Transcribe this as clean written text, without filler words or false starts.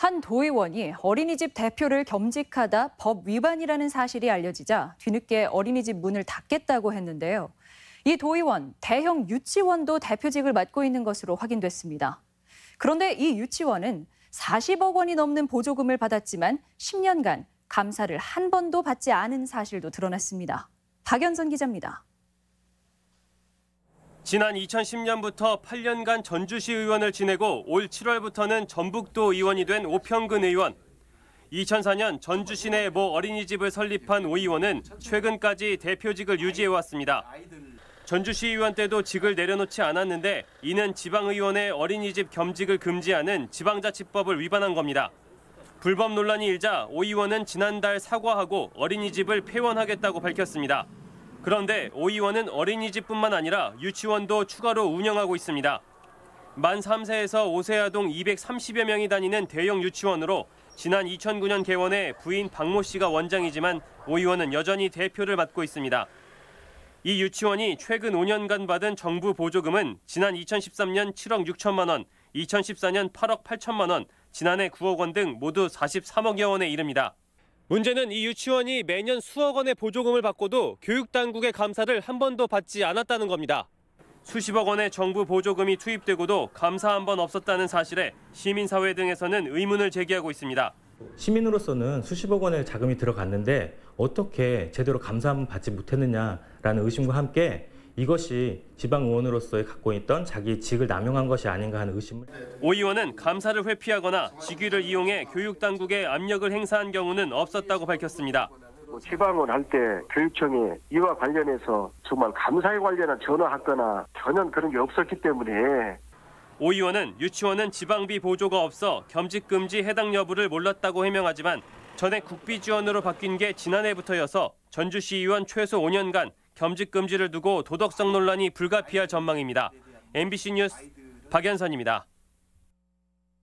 한 도의원이 어린이집 대표를 겸직하다 법 위반이라는 사실이 알려지자 뒤늦게 어린이집 문을 닫겠다고 했는데요. 이 도의원, 대형 유치원도 대표직을 맡고 있는 것으로 확인됐습니다. 그런데 이 유치원은 40억 원이 넘는 보조금을 받았지만 10년간 감사를 한 번도 받지 않은 사실도 드러났습니다. 박연선 기자입니다. 지난 2010년부터 8년간 전주시 의원을 지내고 올 7월부터는 전북도 의원이 된 오평근 의원. 2004년 전주 시내 모 어린이집을 설립한 오 의원은 최근까지 대표직을 유지해왔습니다. 전주시 의원 때도 직을 내려놓지 않았는데 이는 지방의원의 어린이집 겸직을 금지하는 지방자치법을 위반한 겁니다. 불법 논란이 일자 오 의원은 지난달 사과하고 어린이집을 폐원하겠다고 밝혔습니다. 그런데 오 의원은 어린이집뿐만 아니라 유치원도 추가로 운영하고 있습니다. 만 3세에서 5세 아동 230여 명이 다니는 대형 유치원으로 지난 2009년 개원해 부인 박모 씨가 원장이지만 오 의원은 여전히 대표를 맡고 있습니다. 이 유치원이 최근 5년간 받은 정부 보조금은 지난 2013년 7억 6천만 원, 2014년 8억 8천만 원, 지난해 9억 원 등 모두 43억여 원에 이릅니다. 문제는 이 유치원이 매년 수억 원의 보조금을 받고도 교육당국의 감사를 한 번도 받지 않았다는 겁니다. 수십억 원의 정부 보조금이 투입되고도 감사 한 번 없었다는 사실에 시민사회 등에서는 의문을 제기하고 있습니다. 시민으로서는 수십억 원의 자금이 들어갔는데 어떻게 제대로 감사 한 번 받지 못했느냐라는 의심과 함께 이것이 지방의원으로서의 갖고 있던 자기 직을 남용한 것이 아닌가 하는 의심을. 오 의원은 감사를 회피하거나 직위를 이용해 교육당국에 압력을 행사한 경우는 없었다고 밝혔습니다. 지방을 할 때 교육청이 이와 관련해서 정말 감사에 관련한 전화하거나 전혀 그런 게 없었기 때문에. 오 의원은 유치원은 지방비 보조가 없어 겸직 금지 해당 여부를 몰랐다고 해명하지만 전액 국비 지원으로 바뀐 게 지난해부터여서 전주시 의원 최소 5년간 겸직 금지를 두고 도덕성 논란이 불가피할 전망입니다. MBC 뉴스 박연선입니다.